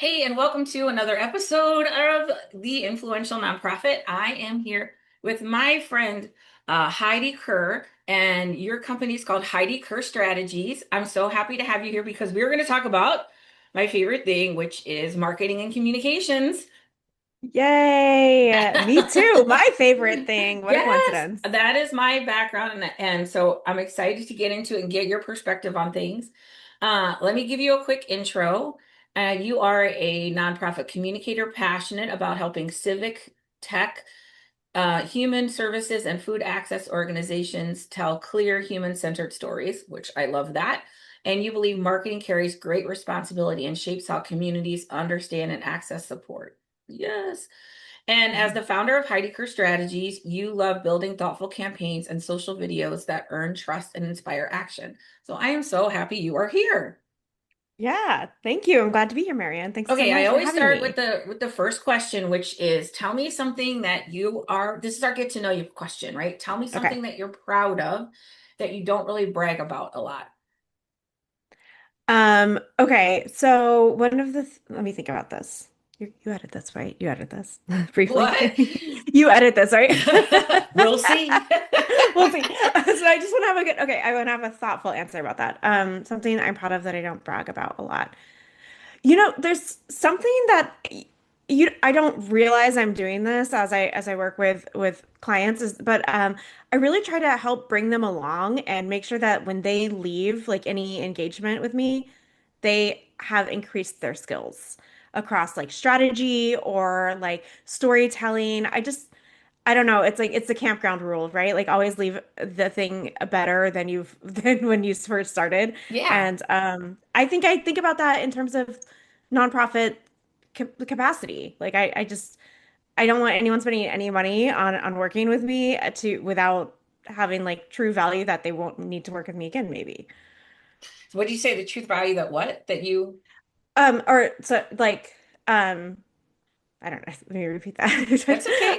Hey, and welcome to another episode of The Influential Nonprofit. I am here with my friend Heidi Kerr, and your company is called Heidi Kerr Strategies. I'm so happy to have you here because we're going to talk about my favorite thing, which is marketing and communications. Yay! Me too. My favorite thing. What a Yes, coincidence. that is my background, and so I'm excited to get into it and get your perspective on things. Let me give you a quick intro. You are a nonprofit communicator passionate about helping civic, tech, human services, and food access organizations tell clear, human-centered stories, which I love that. And you believe marketing carries great responsibility and shapes how communities understand and access support. Yes. And as the founder of Heidi Kerr Strategies, you love building thoughtful campaigns and social videos that earn trust and inspire action. So I am so happy you are here. Yeah, thank you. I'm glad to be here, Marianne. Thanks so Okay, I much for always having start with me. the first question, which is tell me something that you are, this is our get to know you question, right? Tell me Okay. something that you're proud of that you don't really brag about a lot. Okay. So one of the th let me think about this. You edit this, right? You edit this What? briefly. You edit this, right? We'll see. We'll see. So I just want to have a good, okay, I want to have a thoughtful answer about that. Something I'm proud of that I don't brag about a lot. There's something that I don't realize I'm doing this as I work with clients but I really try to help bring them along and make sure that when they leave like any engagement with me, they have increased their skills across like strategy or like storytelling. I don't know. It's like it's the campground rule, right? Like always leave the thing better than you've than when you first started. Yeah. And I think about that in terms of nonprofit capacity. Like I don't want anyone spending any money on working with me to without having like true value that they won't need to work with me again, maybe. So what do you say the truth value that what? That you, Or so like um I don't know. Let me repeat that. that's okay.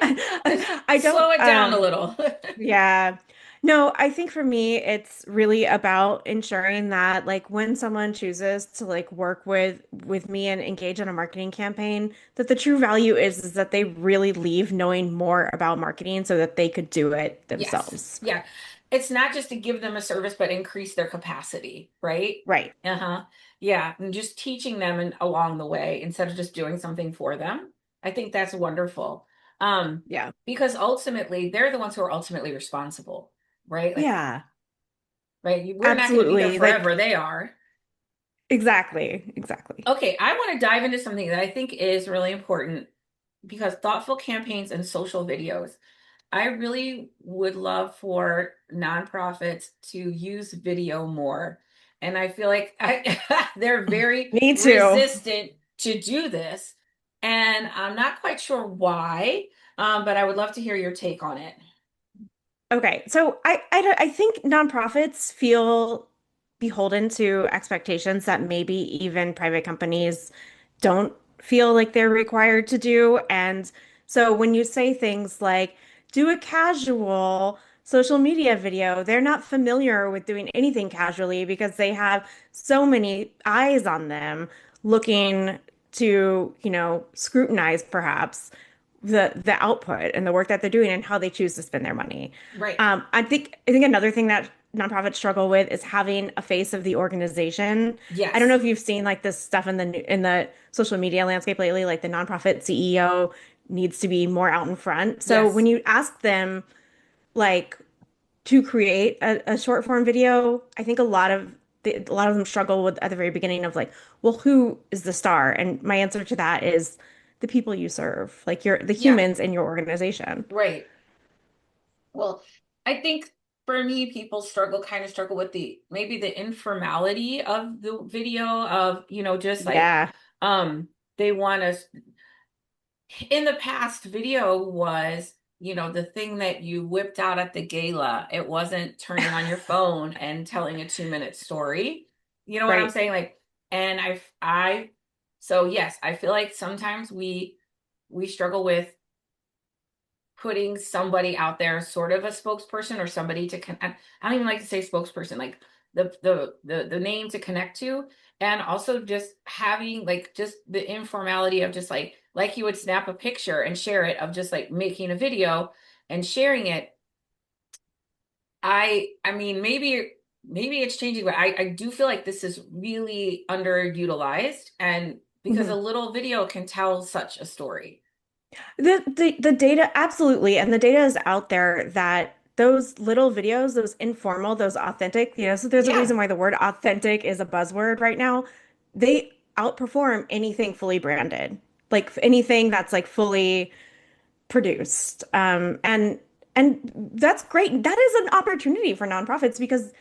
I don't Slow it down a little. Yeah. No, I think for me, it's really about ensuring that like when someone chooses to like work with me and engage in a marketing campaign, that the true value is that they really leave knowing more about marketing so that they could do it Yes. themselves. Yeah. It's not just to give them a service, but increase their capacity, right? Right. Uh-huh. Yeah. And just teaching them along the way instead of just doing something for them. I think that's wonderful. Um, Yeah. because ultimately they're the ones who are ultimately responsible, right? Like, Yeah. right, we're not going to be there Absolutely. forever. Like They are. exactly. Exactly. Okay, I want to dive into something that I think is really important because thoughtful campaigns and social videos. I really would love for nonprofits to use video more. And I feel like they're very Me too. resistant to do this. And I'm not quite sure why, but I would love to hear your take on it. Okay, so I think nonprofits feel beholden to expectations that maybe even private companies don't feel like they're required to do. And so when you say things like do a casual social media video, they're not familiar with doing anything casually because they have so many eyes on them looking to, scrutinize perhaps the output and the work that they're doing and how they choose to spend their money. Right. I think another thing that nonprofits struggle with is having a face of the organization. I don't know Yes. if you've seen like this stuff in the social media landscape lately, like the nonprofit CEO needs to be more out in front. So when Yes. you ask them like to create a short form video, I think a lot of them struggle with at the very beginning of like, well, who is the star? And my answer to that is the people you serve, like the Yeah. humans in your organization. Right. Well, I think for me, people kind of struggle with maybe the informality of the video of, just like, Yeah. um, they want us in the past, video was, the thing that you whipped out at the gala. It wasn't turning on your phone and telling a 2-minute story. You know what I'm Right. saying? Like, and so yes, I feel like sometimes we struggle with putting somebody out there, sort of a spokesperson or somebody to I don't even like to say spokesperson, like the name to connect to, and also just having like just the informality of just like you would snap a picture and share it, of just like making a video and sharing it. I mean, maybe it's changing, but I do feel like this is really underutilized, and because a Mhm. little video can tell such a story. The data, absolutely. And the data is out there that those little videos, those informal, those authentic, so there's a Yeah, reason why the word authentic is a buzzword right now. They outperform anything fully branded, like anything that's like fully produced. And that's great. That is an opportunity for nonprofits because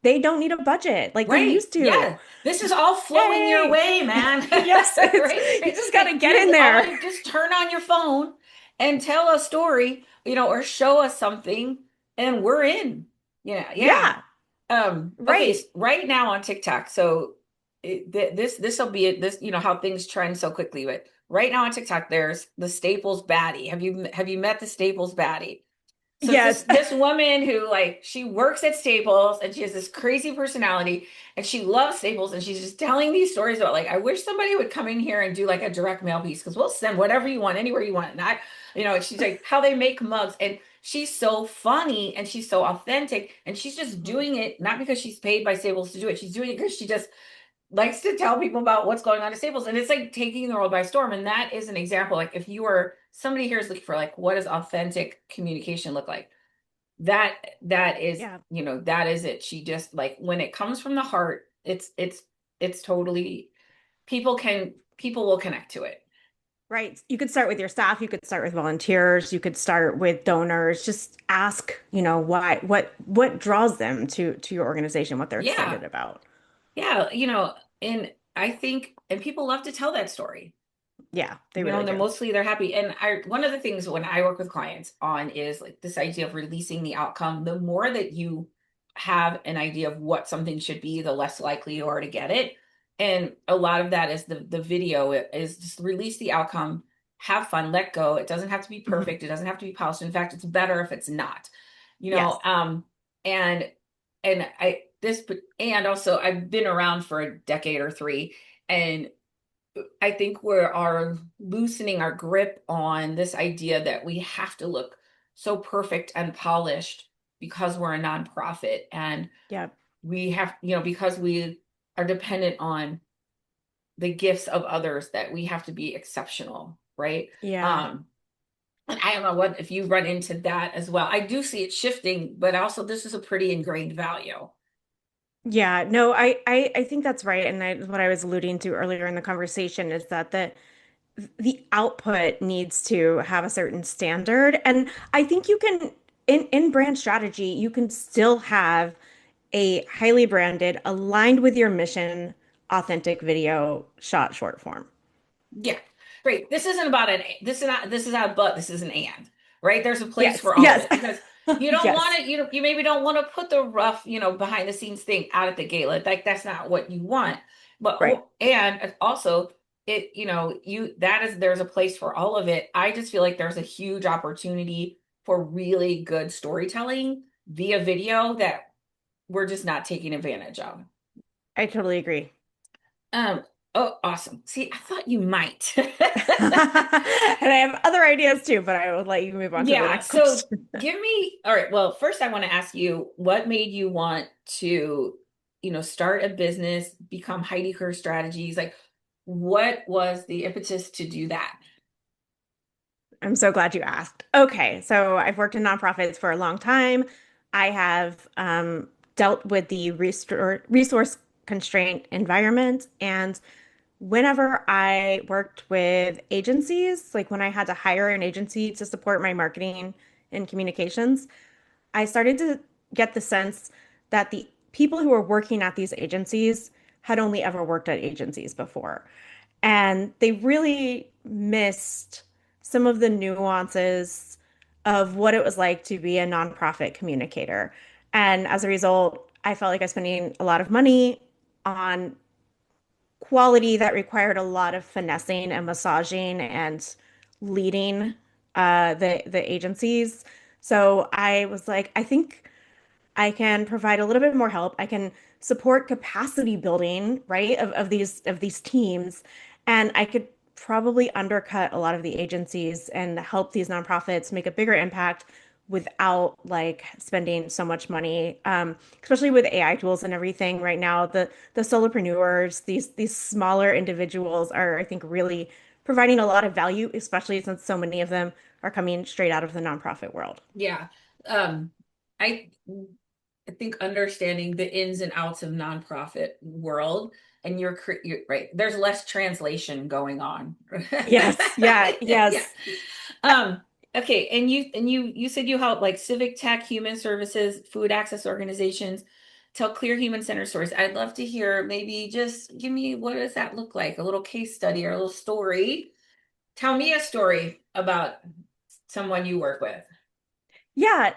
they don't need a budget like they right. used to. Yeah. This is all flowing your Yay! way, man. Yes, it's Right? you just got Like to get in there. you just turn on your phone and tell a story, or show us something, and we're in. Yeah, yeah. Yeah, Okay, right. right now on TikTok. So this will be it. This, how things trend so quickly. But right now on TikTok, there's the Staples baddie. Have you met the Staples baddie? So it's this Yes. this woman who, like, she works at Staples, and she has this crazy personality, and she loves Staples, and she's just telling these stories about, like, I wish somebody would come in here and do like a direct mail piece, because we'll send whatever you want anywhere you want. And and she's like how they make mugs, and she's so funny and she's so authentic, and she's just Mhm. doing it not because she's paid by Staples to do it. She's doing it because she just likes to tell people about what's going on at Staples, and it's like taking the world by storm. And that is an example. Like, if you are somebody here is looking for, like, what does authentic communication look like, that is, Yeah, that is it. She just, like, when it comes from the heart, it's totally, people will connect to it. right. You could start with your staff, you could start with volunteers, you could start with donors. Just ask, why, what draws them to your organization, what they're Yeah, excited about. yeah, and I think, and people love to tell that story. Yeah, they really And they're do. mostly happy. And one of the things when I work with clients on is like this idea of releasing the outcome. The more that you have an idea of what something should be, the less likely you are to get it. And a lot of that is the video is just release the outcome, have fun, let go. It doesn't have to be Mhm. perfect. It doesn't have to be polished. In fact, it's better if it's not. You know, Yes. um, and and also I've been around for a decade or three, and I think we are loosening our grip on this idea that we have to look so perfect and polished because we're a nonprofit, and Yeah. we have, because we are dependent on the gifts of others, that we have to be exceptional, right? Yeah. Um, and I don't know what if you run into that as well. I do see it shifting, but also this is a pretty ingrained value. Yeah, no, I think that's right. And what I was alluding to earlier in the conversation is that the output needs to have a certain standard. And I think you can, in brand strategy, you can still have a highly branded, aligned with your mission, authentic video shot short form. Yeah, great. This isn't about this is not a but, this is an and, right? There's a place Yes, for all of yes, it, because you don't yes, want to, you maybe don't want to put the rough, behind the scenes thing out at the gate. Like that's not what you want. But right. and also it, there's a place for all of it. I just feel like there's a huge opportunity for really good storytelling via video that we're just not taking advantage of. I totally agree. Um, oh, awesome. See, I thought you might. And I have other ideas too, but I will let you move on to the Yeah, next so question. give me, all right, well, first I want to ask you, what made you want to, start a business, become Heidi Kerr Strategies? Like, what was the impetus to do that? I'm so glad you asked. Okay, so I've worked in nonprofits for a long time. I have dealt with the resource constraint environment. And whenever I worked with agencies, like when I had to hire an agency to support my marketing and communications, I started to get the sense that the people who were working at these agencies had only ever worked at agencies before. And they really missed some of the nuances of what it was like to be a nonprofit communicator. And as a result, I felt like I was spending a lot of money on quality that required a lot of finessing and massaging and leading the agencies. So I was like, I think I can provide a little bit more help. I can support capacity building, right, of these teams, and I could probably undercut a lot of the agencies and help these nonprofits make a bigger impact without like spending so much money. Especially with AI tools and everything right now, the solopreneurs, these smaller individuals are, I think, really providing a lot of value, especially since so many of them are coming straight out of the nonprofit world. Yeah. Um, I I think understanding the ins and outs of nonprofit world and you're right. There's less translation going on. Yes, yeah, Yeah. yes. Um, okay, and you said you help like civic tech, human services, food access organizations tell clear human-centered stories. I'd love to hear maybe just give me what does that look like? A little case study or a little story. Tell me a story about someone you work with. Yeah,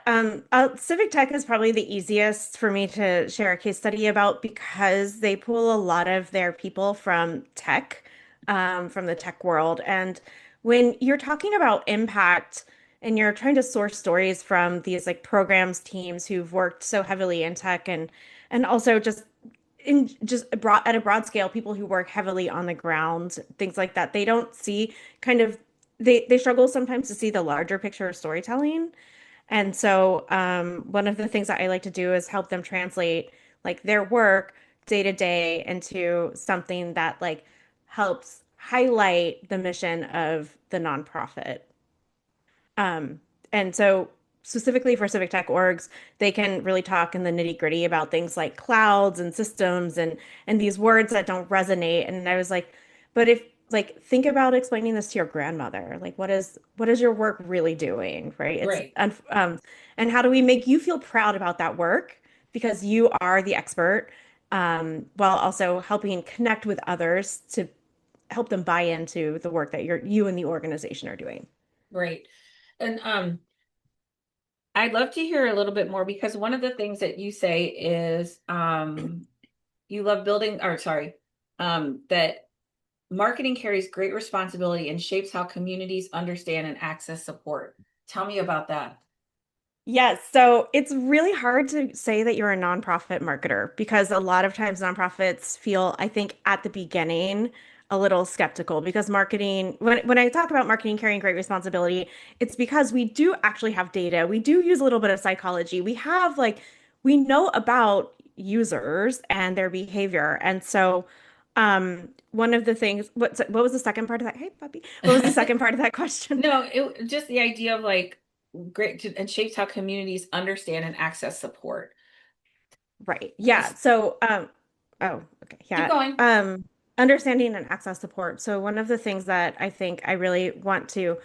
Civic Tech is probably the easiest for me to share a case study about because they pull a lot of their people from tech, from the tech world. And when you're talking about impact and you're trying to source stories from these like programs teams who've worked so heavily in tech and also just broad at a broad scale, people who work heavily on the ground, things like that, they don't see kind of they struggle sometimes to see the larger picture of storytelling. And so, one of the things that I like to do is help them translate like their work day to day into something that like helps highlight the mission of the nonprofit. Um, and so specifically for civic tech orgs, they can really talk in the nitty gritty about things like clouds and systems and these words that don't resonate. And I was like, but if like think about explaining this to your grandmother, like what is your work really doing, right? Right. And how do we make you feel proud about that work because you are the expert, while also helping connect with others to help them buy into the work that you and the organization are doing. Right. And I'd love to hear a little bit more because one of the things that you say is you love building, or sorry, that marketing carries great responsibility and shapes how communities understand and access support. Tell me about that. Yes, so it's really hard to say that you're a nonprofit marketer because a lot of times nonprofits feel, I think, at the beginning a little skeptical because marketing, when I talk about marketing carrying great responsibility, it's because we do actually have data. We do use a little bit of psychology. We know about users and their behavior. And so, one of the things, what was the second part of that? Hey, puppy. What was the second part of that question? No, it just the idea of like and shapes how communities understand and access support. Right. Yeah. So, oh, okay. Keep Yeah. going. Understanding and access support. So one of the things that I think I really want to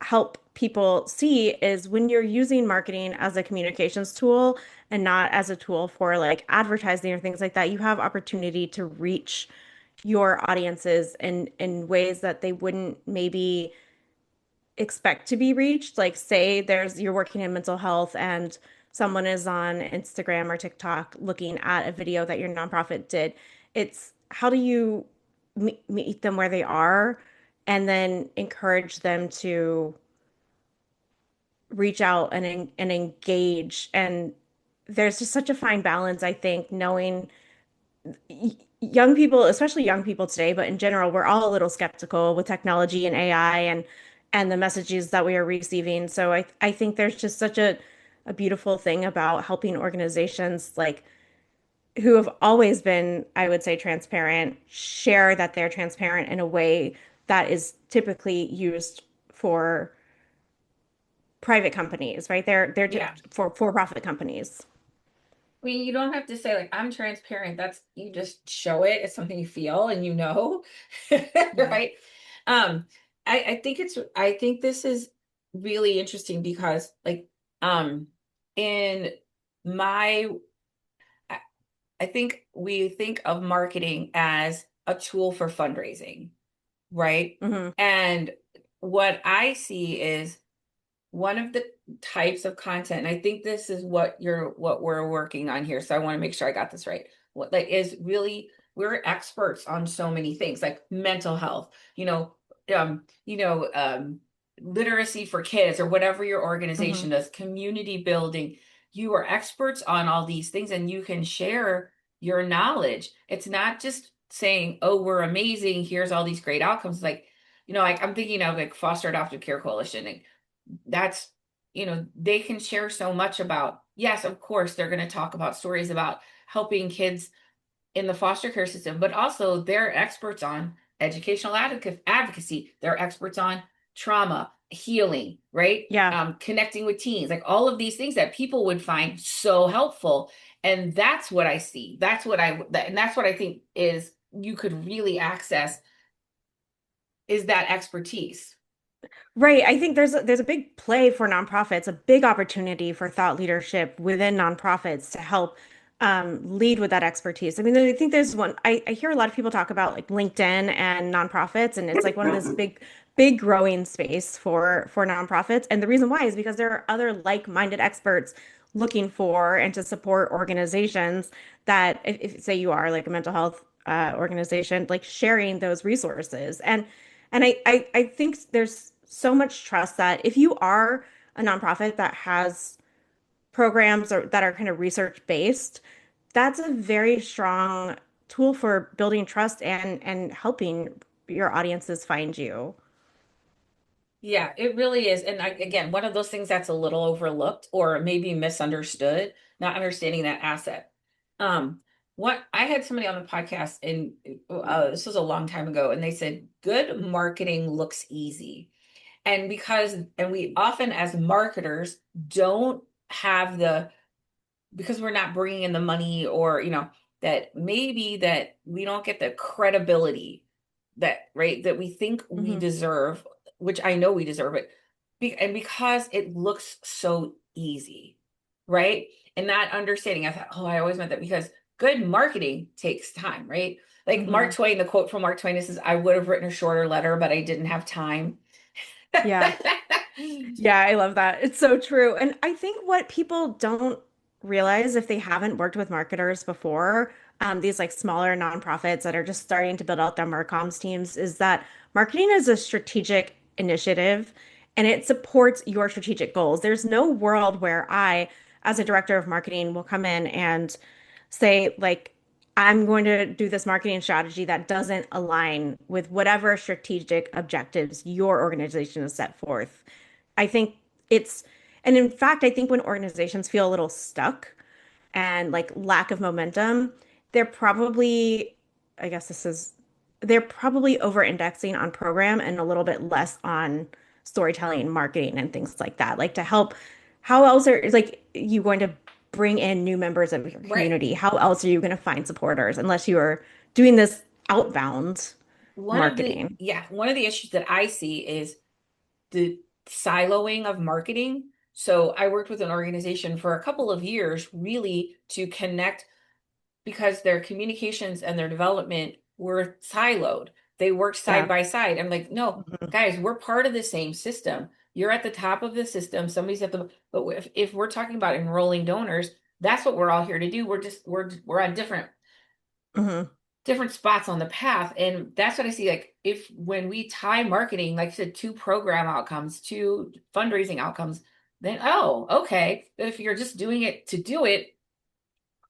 help people see is when you're using marketing as a communications tool and not as a tool for like advertising or things like that, you have opportunity to reach your audiences in ways that they wouldn't maybe expect to be reached. Like say you're working in mental health and someone is on Instagram or TikTok looking at a video that your nonprofit did. It's how do you meet them where they are and then encourage them to reach out and engage. And there's just such a fine balance, I think, knowing young people, especially young people today, but in general, we're all a little skeptical with technology and AI and the messages that we are receiving. So I think there's just such a beautiful thing about helping organizations like who have always been, I would say, transparent, share that they're transparent in a way that is typically used for private companies, right? Yeah. For-profit companies. I mean, you don't have to say like I'm transparent. That's you just show it. It's something you feel and you know, Yeah. right? Um, I think this is really interesting because um in my I I think we think of marketing as a tool for fundraising, right? Hmm. And what I see is one of the types of content, and I think this is what we're working on here. So I want to make sure I got this right. What like is really we're experts on so many things like mental health, you know, literacy for kids or whatever your Hmm. organization does, community building. you are experts on all these things and you can share your knowledge. It's not just saying, oh, we're amazing, here's all these great outcomes. Like, like I'm thinking of like Foster Adoptive Care Coalition. And that's, they can share so much about, yes, of course, they're going to talk about stories about helping kids in the foster care system, but also they're experts on educational advocacy. They're experts on trauma, healing, right? Yeah. Connecting with teens, like all of these things that people would find so helpful. And that's what I see. And that's what I think is you could really access is that expertise. Right. I think there's a big play for nonprofits, a big opportunity for thought leadership within nonprofits to help lead with that expertise. I mean, I think there's one, I hear a lot of people talk about like LinkedIn and nonprofits, and it's like one of this big growing space for nonprofits. And the reason why is because there are other like-minded experts looking for and to support organizations that if say you are like a mental health organization, like sharing those resources. And I think there's so much trust that if you are a nonprofit that has programs or that are kind of research based, that's a very strong tool for building trust and helping your audiences find you. Yeah, it really is. And again, one of those things that's a little overlooked or maybe misunderstood, not understanding that asset. Um, what I had somebody on the podcast and this was a long time ago, and they said, good marketing looks easy. And we often as marketers don't have because we're not bringing in the money or that maybe that we don't get the credibility that right that we think we Hmm. deserve, which I know we deserve it, and because it looks so easy, right? And not understanding, I thought, oh, I always meant that because good marketing takes time, right? Like Mark Hmm. Twain, the quote from Mark Twain is, I would have written a shorter letter, but I didn't have time. Yeah. Yeah, I love that. It's so true. And I think what people don't realize if they haven't worked with marketers before, these like smaller nonprofits that are just starting to build out their marcoms teams, is that marketing is a strategic initiative and it supports your strategic goals. There's no world where I, as a director of marketing, will come in and say, like, I'm going to do this marketing strategy that doesn't align with whatever strategic objectives your organization has set forth. I think it's, and in fact, I think when organizations feel a little stuck and like lack of momentum, they're probably, I guess this is, they're probably over indexing on program and a little bit less on storytelling, marketing, and things like that. Like to help, how else are like you going to bring in new members of your Right. community? How else are you going to find supporters unless you are doing this outbound marketing? One of the issues that I see is the siloing of marketing. So I worked with an organization for a couple of years really to connect because their communications and their development were siloed. They worked side Yeah. by side. I'm like, no, Mhm. guys, we're part of the same system. You're at the top of the system. Somebody's at the, but if we're talking about enrolling donors, that's what we're all here to do. We're on Mhm. different spots on the path. And that's what I see. Like if when we tie marketing, like I said, to program outcomes, to fundraising outcomes, then oh, okay. But if you're just doing it to do it,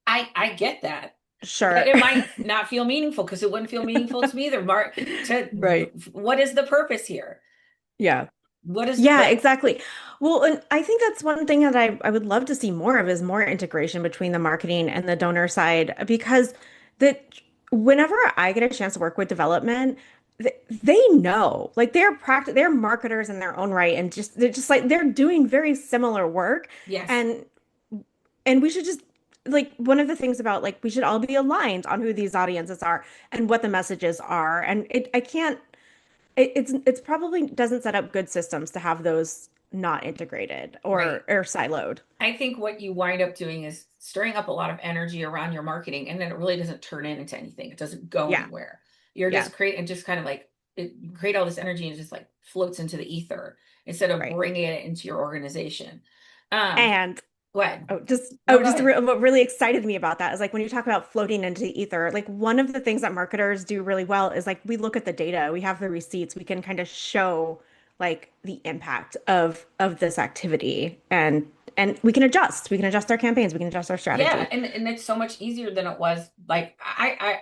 I get that. But Sure. it might not feel meaningful because it wouldn't feel meaningful to me either. Mark, to Right. what is the purpose here? Yeah. What is Yeah, like, exactly. Well, and I think that's one thing that I would love to see more of is more integration between the marketing and the donor side because that whenever I get a chance to work with development, they know like they're marketers in their own right and just they're just like they're doing very similar work yes, and and we should just like one of the things about like we should all be aligned on who these audiences are and what the messages are and it I can't it's probably doesn't set up good systems to have those not integrated right. or siloed. I think what you wind up doing is stirring up a lot of energy around your marketing, and then it really doesn't turn into anything. It doesn't go Yeah. anywhere. You're Yeah. just creating, just kind of like it you create all this energy and it just like floats into the ether instead of Right. bringing it into your organization. Um, And what? No, go just ahead. what really excited me about that is like when you talk about floating into the ether, like one of the things that marketers do really well is like we look at the data, we have the receipts, we can kind of show like the impact of this activity and we can adjust. We can adjust our campaigns. We can adjust our Yeah, strategy. and it's so much easier than it was. Like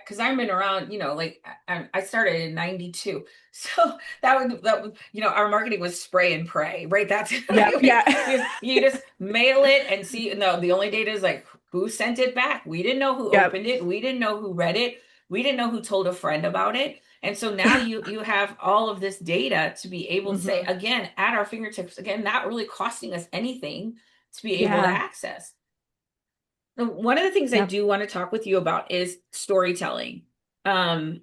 because I've been around, like I started in '92, so that was, our marketing was spray and pray, right? That's Yep. like, Yeah. you just mail it and see. No, the only data is like who sent it back. We didn't know who Yep. opened it. We didn't know who read it. We didn't know who told a friend about it. And so now you have all of this data to be able to say hmm again at our fingertips, again, not really costing us anything to be able to Yeah. access. One of the things I Yep. do want to talk with you about is storytelling. Um,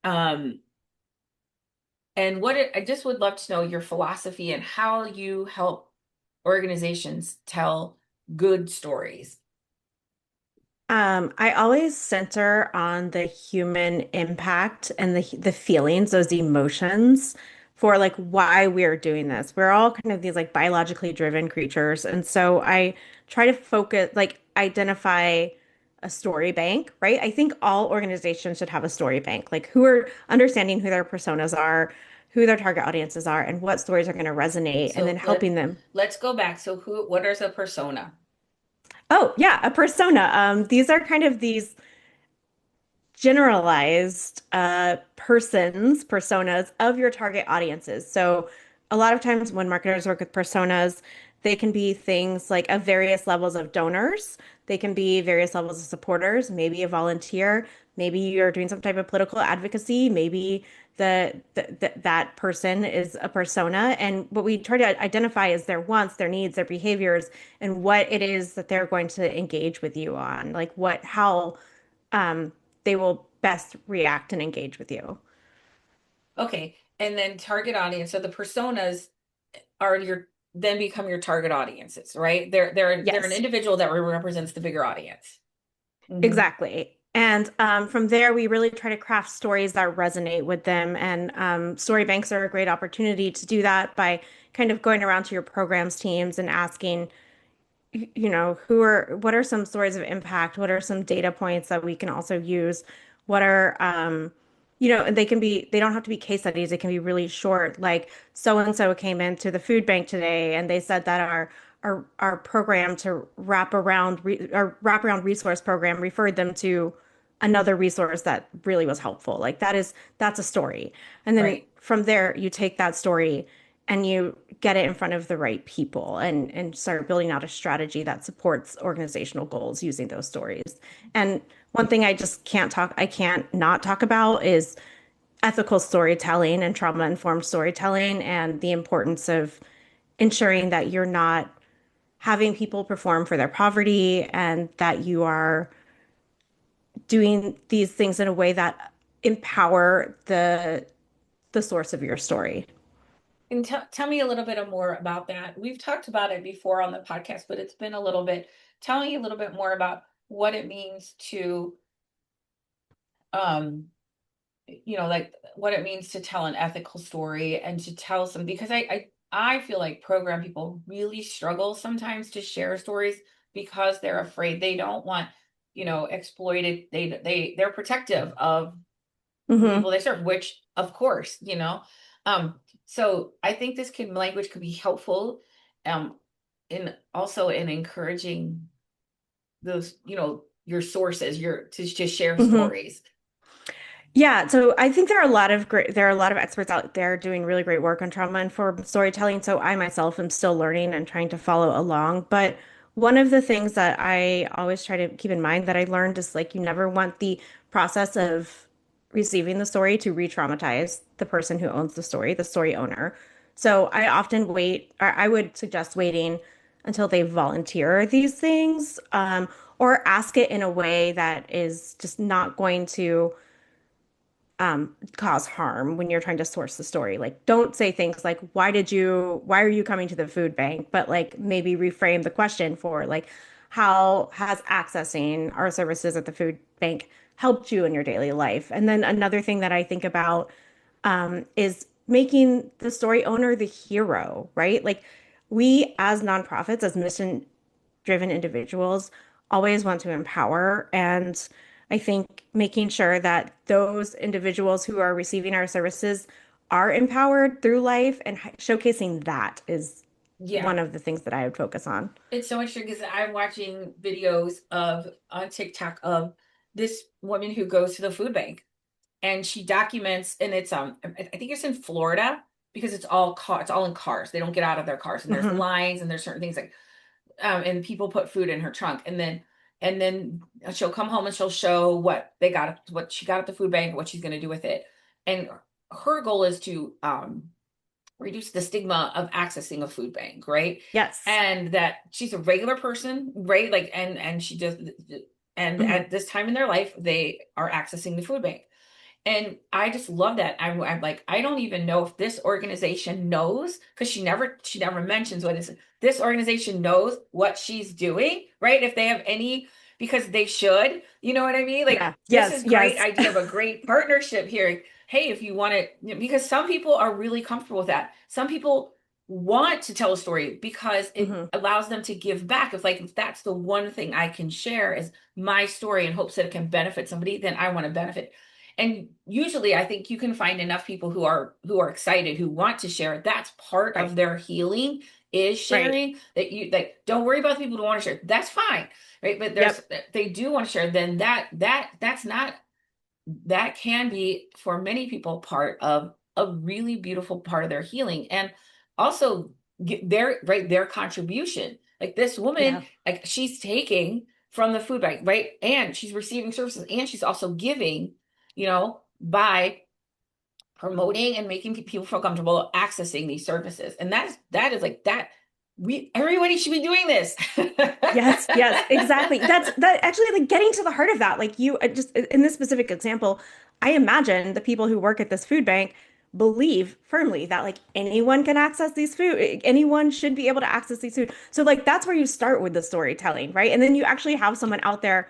um, and I just would love to know your philosophy and how you help organizations tell good stories. I always center on the human impact and the feelings, those emotions for like why we're doing this. We're all kind of these like biologically driven creatures. And so I try to focus, like identify a story bank, right? I think all organizations should have a story bank, like who are understanding who their personas are, who their target audiences are, and what stories are going to resonate, and then So helping them. let's go back. So what is a persona? Oh, yeah, a persona. These are kind of these generalized personas of your target audiences. So a lot of times when marketers work with personas, they can be things like of various levels of donors. They can be various levels of supporters, maybe a volunteer, maybe you're doing some type of political advocacy, maybe that person is a persona. And what we try to identify is their wants, their needs, their behaviors, and what it is that they're going to engage with you on, like how um, they will best react and engage with you. Okay, and then target audience. So the personas are then become your target audiences, right? They're an Yes, individual that represents the bigger audience. Hmm. exactly. And from there, we really try to craft stories that resonate with them. And story banks are a great opportunity to do that by kind of going around to your programs teams and asking, what are some stories of impact? What are some data points that we can also use? What are, and they don't have to be case studies. They can be really short. Like so and so came into the food bank today and they said that our program to our wraparound resource program referred them to another resource that really was helpful. Like that's a story. And then Right. from there, you take that story and you get it in front of the right people and start building out a strategy that supports organizational goals using those stories. And one thing I can't not talk about is ethical storytelling and trauma informed storytelling and the importance of ensuring that you're not having people perform for their poverty and that you are doing these things in a way that empower the source of your story. And tell me a little bit more about that. We've talked about it before on the podcast, but it's been a little bit. Tell me a little bit more about what it means to, um, like what it means to tell an ethical story and to tell some, because I feel like program people really struggle sometimes to share stories because they're afraid. They don't want, exploited. They're protective of the hmm people they serve, which of course, Um, so I think language could be helpful, um, in also in encouraging those, your sources, to share hmm stories. Yeah, so I think there are a lot of experts out there doing really great work on trauma informed storytelling. So I myself am still learning and trying to follow along. But one of the things that I always try to keep in mind that I learned is like you never want the process of receiving the story to re-traumatize the person who owns the story owner. So I often wait, or I would suggest waiting until they volunteer these things, or ask it in a way that is just not going to cause harm when you're trying to source the story. Like, don't say things like, why are you coming to the food bank? But like, maybe reframe the question for like, how has accessing our services at the food bank helped you in your daily life? And then another thing that I think about is making the story owner the hero, right? Like, we as nonprofits, as mission driven individuals always want to empower. And I think making sure that those individuals who are receiving our services are empowered through life and showcasing that is Yeah. one of the things that I would focus on. It's so interesting because I'm watching videos of on TikTok of this woman who goes to the food bank and she documents, and it's I think it's in Florida because it's all in cars. They don't get out of their cars, and there's Hmm. lines and there's certain things like and people put food in her trunk, and then she'll come home and she'll show what she got at the food bank, what she's going to do with it. And her goal is to reduce the stigma of accessing a food bank, right? Yes. And that she's a regular person, right? Like, and she just, and Hmm. at this time in their life, they are accessing the food bank. And I just love that. I'm like, I don't even know if this organization knows, because she never mentions what is this organization knows what she's doing, right? If they have any, because they should, you know what I mean? Like, Yeah. this Yes. is great Yes. idea of a great partnership here. Hey, if you want to, because some people are really comfortable with that. Some people want to tell a story because it Hmm. allows them to give back. If that's the one thing I can share is my story in hopes that it can benefit somebody, then I want to benefit. And usually I think you can find enough people who are excited, who want to share. That's part Right. of their healing is Right. sharing. That you like don't worry about the people who want to share. That's fine. Right. But there's Yep. they do want to share, then that's not, that can be for many people part of a really beautiful part of their healing. And also get their contribution. Like this woman, Yeah. like she's taking from the food bank, right? And she's receiving services and she's also giving, by promoting and making people feel comfortable accessing these services. And that is like that we everybody should be doing this. Yes, yes, exactly. That's that actually like getting to the heart of that. Like you just in this specific example, I imagine the people who work at this food bank believe firmly that like anyone can access these food, anyone should be able to access these food. So like that's where you start with the storytelling, right? And then you actually have someone out there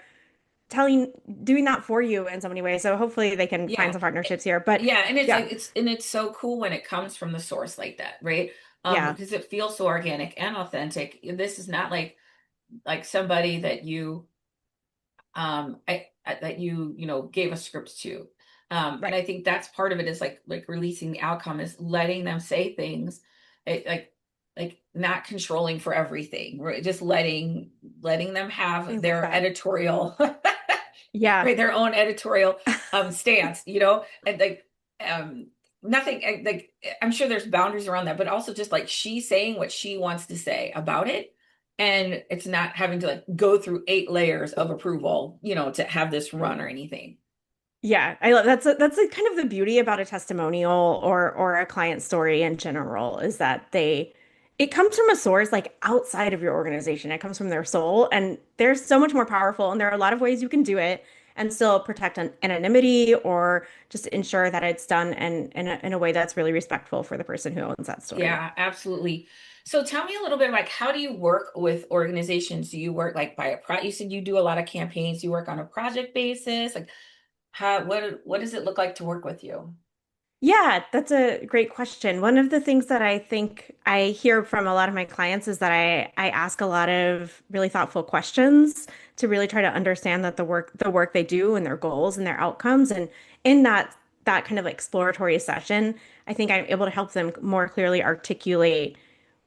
telling, doing that for you in so many ways. So hopefully they can find Yeah. some partnerships here. But Yeah, and it's yeah, like it's so cool when it comes from the source like that, right? yeah, Because it feels so organic and authentic. This is not like somebody that you gave a script to. And right. I think that's part of it is like releasing the outcome is letting them say things, like not controlling for everything, right? Just letting them I have love their that. editorial Yeah. right, their own editorial stance, and like um nothing like I'm sure there's boundaries around that, but also just like she's saying what she wants to say about it. And it's not having to like go through 8 layers of approval, to have this run or anything. Yeah, I love that's like kind of the beauty about a testimonial or a client story in general is that it comes from a source like outside of your organization. It comes from their soul and they're so much more powerful and there are a lot of ways you can do it and still protect anonymity or just ensure that it's done in a way that's really respectful for the person who owns that story. Yeah, absolutely. So tell me a little bit like how do you work with organizations? Do you work like by a you said you do a lot of campaigns, you work on a project basis? Like what does it look like to work with you? Yeah, that's a great question. One of the things that I think I hear from a lot of my clients is that I ask a lot of really thoughtful questions to really try to understand that the work they do and their goals and their outcomes. And in that kind of exploratory session, I think I'm able to help them more clearly articulate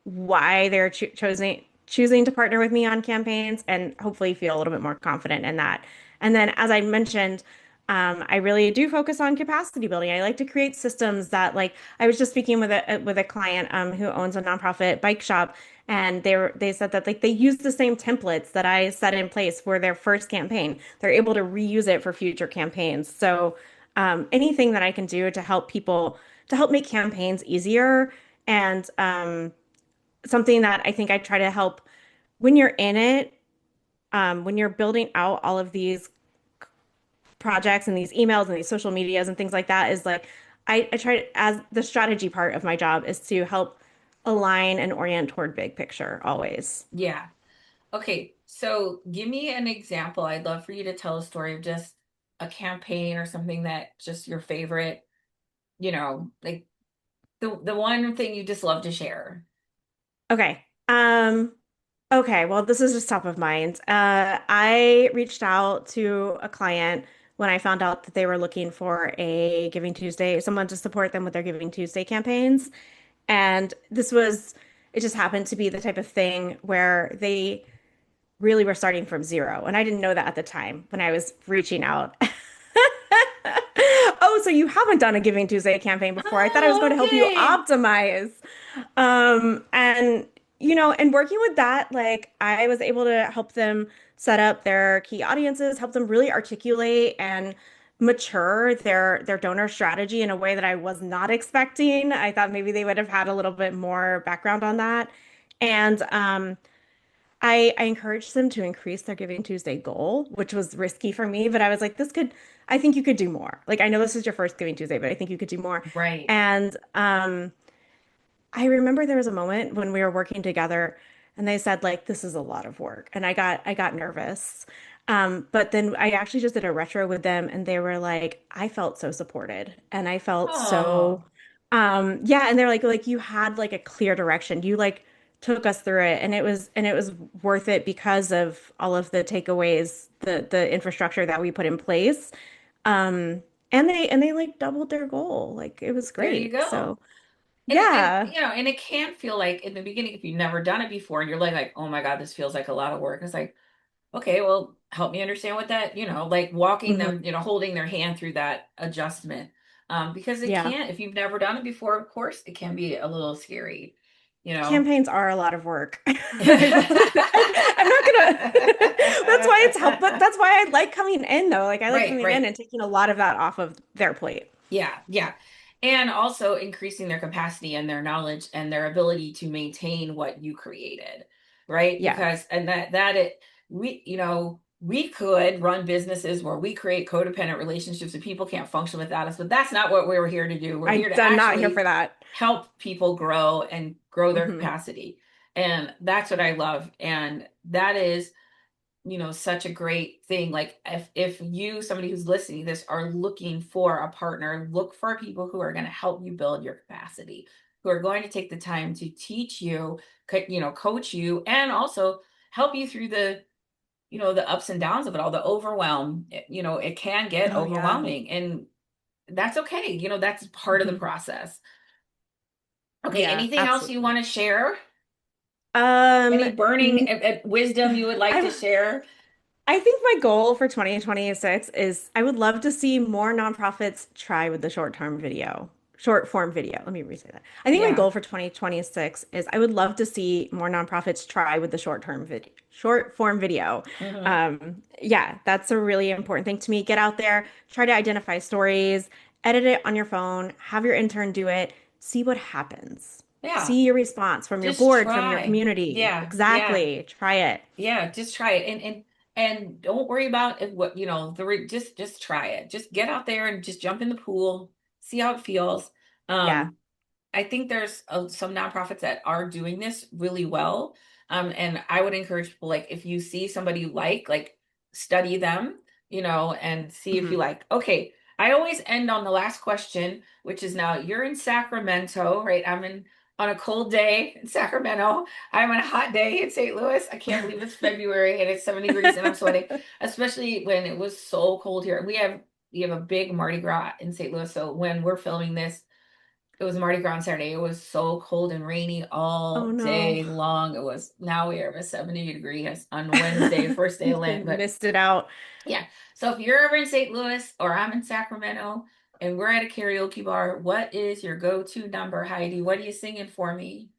why they're choosing to partner with me on campaigns and hopefully feel a little bit more confident in that. And then, as I mentioned, I really do focus on capacity building. I like to create systems that, like, I was just speaking with a client who owns a nonprofit bike shop, and they said that like they use the same templates that I set in place for their first campaign. They're able to reuse it for future campaigns. So anything that I can do to help people to help make campaigns easier and something that I think I try to help when you're in it, when you're building out all of these projects and these emails and these social medias and things like that, is like I try to, as the strategy part of my job is to help align and orient toward big picture always. Yeah. Okay, so give me an example. I'd love for you to tell a story of just a campaign or something that just your favorite, like the one thing you just love to share. Okay. Okay, well, this is just top of mind. I reached out to a client when I found out that they were looking for a Giving Tuesday, someone to support them with their Giving Tuesday campaigns. And It just happened to be the type of thing where they really were starting from zero. And I didn't know that at the time when I was reaching out. Oh, so you haven't done a Giving Tuesday campaign before. I thought I was going Oh, to help you okay. optimize. And and working with that, like I was able to help them set up their key audiences, help them really articulate and mature their donor strategy in a way that I was not expecting. I thought maybe they would have had a little bit more background on that. And I encouraged them to increase their Giving Tuesday goal, which was risky for me, but I was like, I think you could do more. Like, I know this is your first Giving Tuesday, but I think you could do more. Right. And I remember there was a moment when we were working together and they said like this is a lot of work and I got nervous. But then I actually just did a retro with them and they were like I felt so supported and I felt so Oh, yeah and they're like you had like a clear direction. You like took us through it and it was worth it because of all of the takeaways, the infrastructure that we put in place. And they like doubled their goal. Like it was there you great. go. So And yeah. you know, and it can feel like in the beginning, if you've never done it before, and you're like, oh my God, this feels like a lot of work. It's like, okay, well, help me understand what that, like walking them, Hmm. holding their hand through that adjustment. Because it Yeah. can, if you've never done it before, of course, it can be a little scary, you know. Campaigns are a lot of work. I'm not gonna. That's why it's help. But that's why I like coming in though. Like I like Right, coming in right. and taking a lot of that off of their plate. Yeah, yeah. And also increasing their capacity and their knowledge and their ability to maintain what you created, right? Yeah. Because and that it we we could run businesses where we create codependent relationships and people can't function without us, but that's not what we're here to do. We're here to I'm not here for actually that. help people grow and grow their Hmm. capacity. And that's what I love. And that is such a great thing. Like if you, somebody who's listening to this, are looking for a partner, look for people who are going to help you build your capacity, who are going to take the time to teach you, coach you, and also help you through the ups and downs of it all, the overwhelm. It can get Oh yeah. overwhelming, and that's okay. That's part of the Hmm. process. Okay, Yeah, anything else you absolutely. want to share? Um, Any burning n- wisdom you would like to I share? I think my goal for 2026 is I would love to see more nonprofits try with the short form video. Let me resay that. I think my Yeah. goal for 2026 is I would love to see more nonprofits try with the short form video. Hmm. Yeah, that's a really important thing to me. Get out there, try to identify stories, edit it on your phone, have your intern do it, see what happens. Yeah. See your response from your Just board, from your try. community. Yeah, yeah, Exactly. Try it. yeah. Just try it, and don't worry about it, what just try it. Just get out there and just jump in the pool, see how it feels. Yeah. Um, I think there's some nonprofits that are doing this really well. And I would encourage people, like, if you see somebody you like study them, and see if you Mhm. like. Okay, I always end on the last question, which is, now you're in Sacramento, right? I'm in on a cold day in Sacramento. I'm on a hot day in St. Louis. I can't believe it's February and it's 70 degrees and I'm sweating, especially when it was so cold here. We have a big Mardi Gras in St. Louis, so when we're filming this, it was Mardi Gras on Saturday. It was so cold and rainy Oh all no. day long. Now we are at 70 degrees on Wednesday, first day of Lent. But Missed it out. yeah, so if you're ever in St. Louis or I'm in Sacramento and we're at a karaoke bar, what is your go-to number, Heidi? What are you singing for me?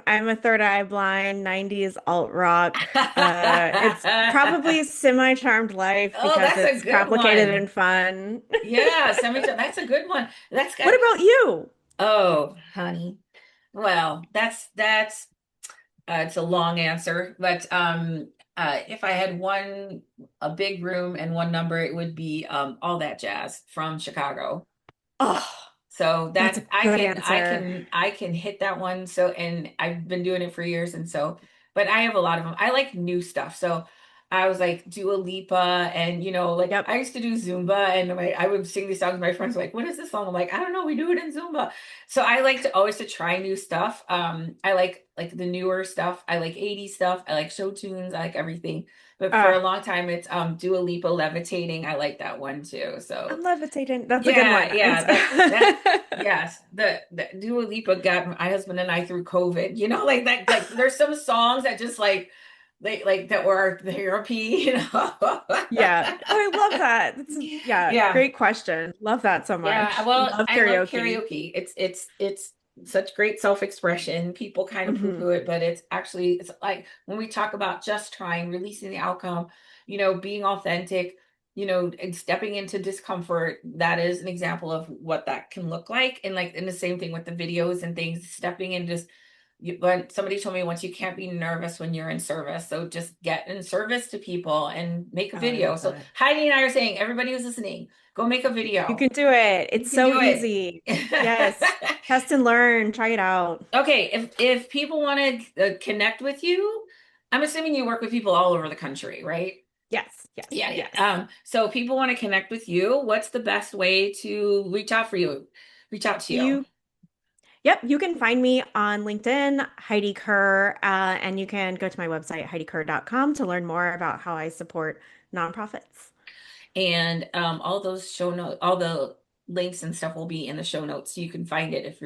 I'm a third eye blind 90s alt rock. It's probably Semi-Charmed Life Oh, because that's a it's good complicated one. and fun. Yeah, that's a good one. That's What got, about you? oh, honey. Well, that's it's a long answer, but if I had a big room and one number, it would be All That Jazz from Chicago. Oh, So that's a that I good can I answer. can I can hit that one. So, and I've been doing it for years, and so, but I have a lot of them. I like new stuff. So I was like Dua Lipa, and like Yep. I used to do Zumba, and I would sing these songs. My friends were like, "What is this song?" I'm like, "I don't know. We do it in Zumba." So I like to always to try new stuff. I like the newer stuff. I like 80s stuff. I like show tunes. I like everything. But for a Uh, long time, it's Dua Lipa Levitating. I like that one too. So I'm levitating. That's a good yeah, one. yeah, that yes, the Dua Lipa got my husband and I through COVID. Like that, like there's some songs that just like that were our therapy. Yeah. Oh, I love that. Yeah, Yeah. great question. Love that so Yeah, much. well, Love I love karaoke. karaoke. It's such great self-expression. People kind of Hmm. poo-poo it, but it's like when we talk about just trying, releasing the outcome, being authentic, and stepping into discomfort, that is an example of what that can look like. And the same thing with the videos and things, stepping in just when somebody told me once you can't be nervous when you're in service. So just get in service to people and make a Oh, I video. love So that. Heidi and I are saying, everybody who's listening, go make a You video. can do it. You It's can so do it. easy. Yes. Test and learn. Try it out. Okay, if people want to connect with you, I'm assuming you work with people all over the country, right? Yes. Yes. Yeah, yeah. Yes. So if people want to connect with you, what's the best way to reach out for you? Reach out to you. You Yep, you can find me on LinkedIn, Heidi Kerr, and you can go to my website, HeidiKerr.com, to learn more about how I support nonprofits. And all those show notes, all the links and stuff will be in the show notes. So you can find it if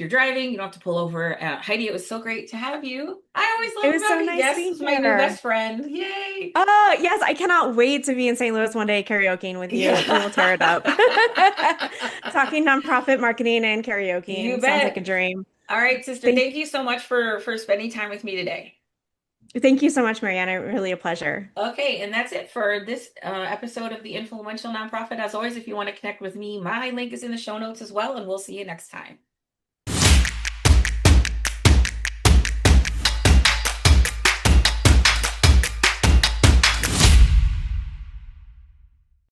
you're driving, you don't have to pull over. Heidi, it was so great to have you. I always It love was so having nice guests. being It's my new best here. friend. Yay. Oh, yes, I cannot wait to be in St. Louis one day karaokeing with you. We will tear it up. Yeah. Talking nonprofit marketing and You karaokeing sounds like a bet. dream. All right, sister. Thank, Thank you so much for spending time with me today. thank you so much, Mariana. Really a pleasure. Okay, and that's it for this episode of the Influential Nonprofit. As always, if you want to connect with me, my link is in the show notes as well, and we'll see you next time.